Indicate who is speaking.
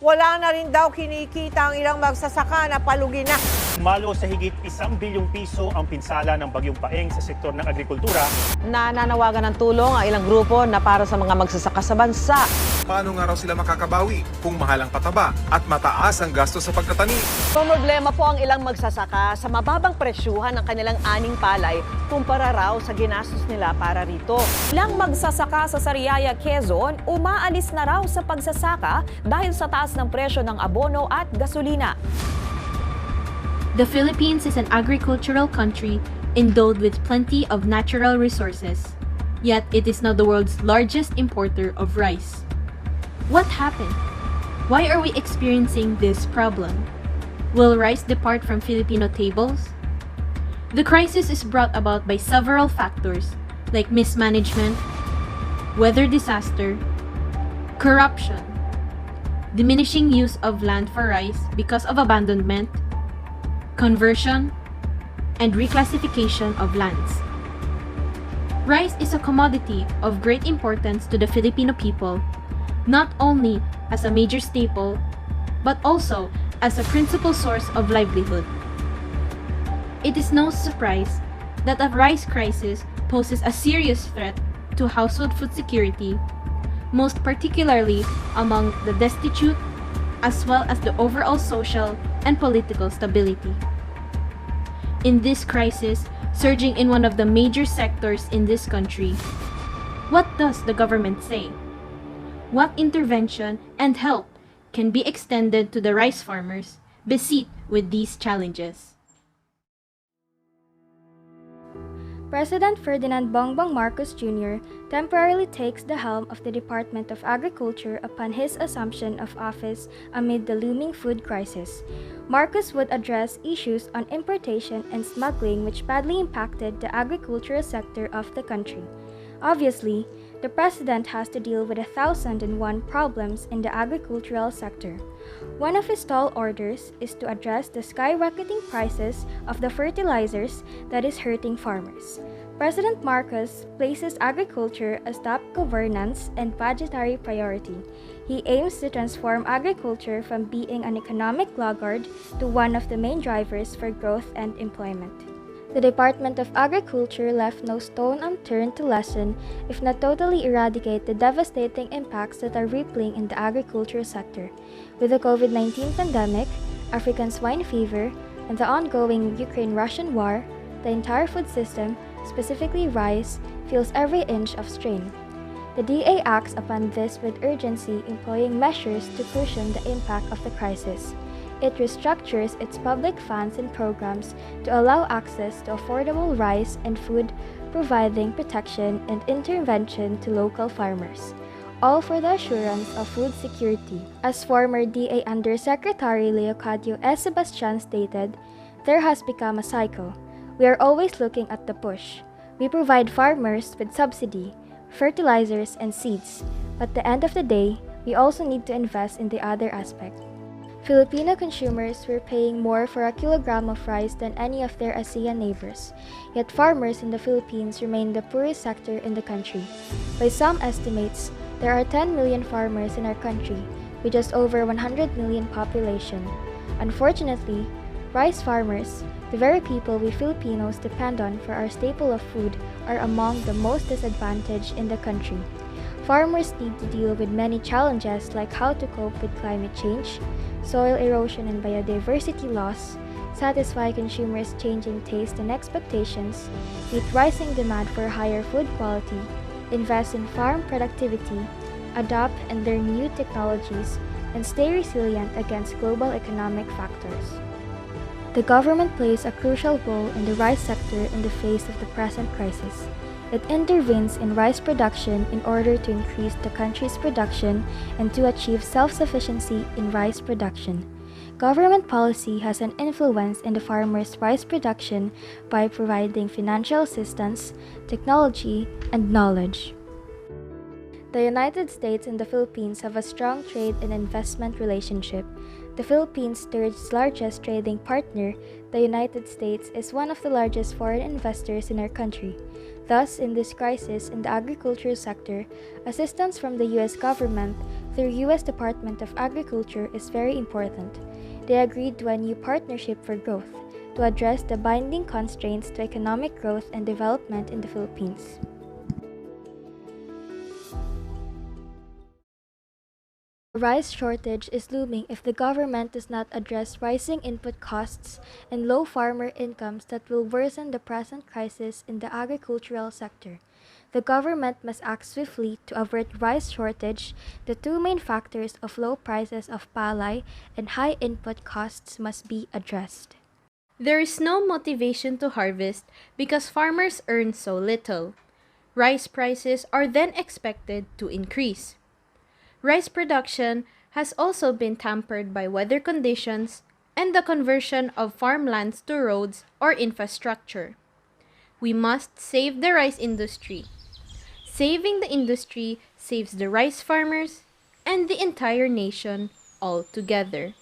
Speaker 1: Wala na rin daw kinikita ang ilang magsasaka na palugi na.
Speaker 2: Malo sa higit 1 bilyong piso ang pinsala ng Bagyong Paeng sa sektor ng agrikultura.
Speaker 3: Nananawagan ng tulong ang ilang grupo na para sa mga magsasaka sa bansa.
Speaker 4: Paano nga raw sila makakabawi kung mahal ang pataba at mataas ang gasto sa pagtatanim?
Speaker 3: Problema po ang ilang magsasaka sa mababang presyuhan ng kanilang aning palay kumpara raw sa ginastos nila para rito.
Speaker 5: Ilang magsasaka sa Sariaya, Quezon, umaalis na raw sa pagsasaka dahil sa taas ng presyo ng abono at gasolina.
Speaker 6: The Philippines is an agricultural country endowed with plenty of natural resources. Yet it is now the world's largest importer of rice. What happened? Why are we experiencing this problem? Will rice depart from Filipino tables? The crisis is brought about by several factors like mismanagement, weather disaster, corruption, diminishing use of land for rice because of abandonment, conversion, and reclassification of lands. Rice is a commodity of great importance to the Filipino people, not only as a major staple, but also as a principal source of livelihood. It is no surprise that a rice crisis poses a serious threat to household food security, most particularly among the destitute, as well as the overall social and political stability. In this crisis, surging in one of the major sectors in this country, what does the government say? What intervention and help can be extended to the rice farmers beset with these challenges?
Speaker 7: President Ferdinand Bongbong Marcos Jr. temporarily takes the helm of the Department of Agriculture upon his assumption of office amid the looming food crisis. Marcos would address issues on importation and smuggling which badly impacted the agricultural sector of the country. Obviously, the president has to deal with 1,001 problems in the agricultural sector. One of his tall orders is to address the skyrocketing prices of the fertilizers that is hurting farmers. President Marcos places agriculture as top governance and budgetary priority. He aims to transform agriculture from being an economic laggard to one of the main drivers for growth and employment. The Department of Agriculture left no stone unturned to lessen, if not totally eradicate, the devastating impacts that are rippling in the agriculture sector. With the COVID-19 pandemic, African swine fever, and the ongoing Ukraine-Russian war, the entire food system, specifically rice, feels every inch of strain. The DA acts upon this with urgency, employing measures to cushion the impact of the crisis. It restructures its public funds and programs to allow access to affordable rice and food, providing protection and intervention to local farmers, all for the assurance of food security. As former DA Undersecretary Leocadio S. Sebastian stated, there has become a cycle. We are always looking at the push. We provide farmers with subsidy, fertilizers, and seeds, but at the end of the day, we also need to invest in the other aspect. Filipino consumers were paying more for a kilogram of rice than any of their ASEAN neighbors, yet farmers in the Philippines remain the poorest sector in the country. By some estimates, there are 10 million farmers in our country, with just over 100 million population. Unfortunately, rice farmers, the very people we Filipinos depend on for our staple of food, are among the most disadvantaged in the country. Farmers need to deal with many challenges like how to cope with climate change, soil erosion and biodiversity loss, satisfy consumers' changing taste and expectations, meet rising demand for higher food quality, invest in farm productivity, adopt and learn new technologies, and stay resilient against global economic factors. The government plays a crucial role in the rice sector in the face of the present crisis. It intervenes in rice production in order to increase the country's production and to achieve self-sufficiency in rice production. Government policy has an influence in the farmers' rice production by providing financial assistance, technology, and knowledge. The United States and the Philippines have a strong trade and investment relationship. The Philippines' third largest trading partner, the United States, is one of the largest foreign investors in our country. Thus, in this crisis in the agriculture sector, assistance from the U.S. government the U.S. Department of Agriculture is very important. They agreed to a new partnership for growth to address the binding constraints to economic growth and development in the Philippines. A rice shortage is looming if the government does not address rising input costs and low farmer incomes that will worsen the present crisis in the agricultural sector. The government must act swiftly to avert rice shortage. The two main factors of low prices of palay and high input costs must be addressed.
Speaker 6: There is no motivation to harvest because farmers earn so little. Rice prices are then expected to increase. Rice production has also been tampered by weather conditions and the conversion of farmlands to roads or infrastructure. We must save the rice industry. Saving the industry saves the rice farmers and the entire nation altogether.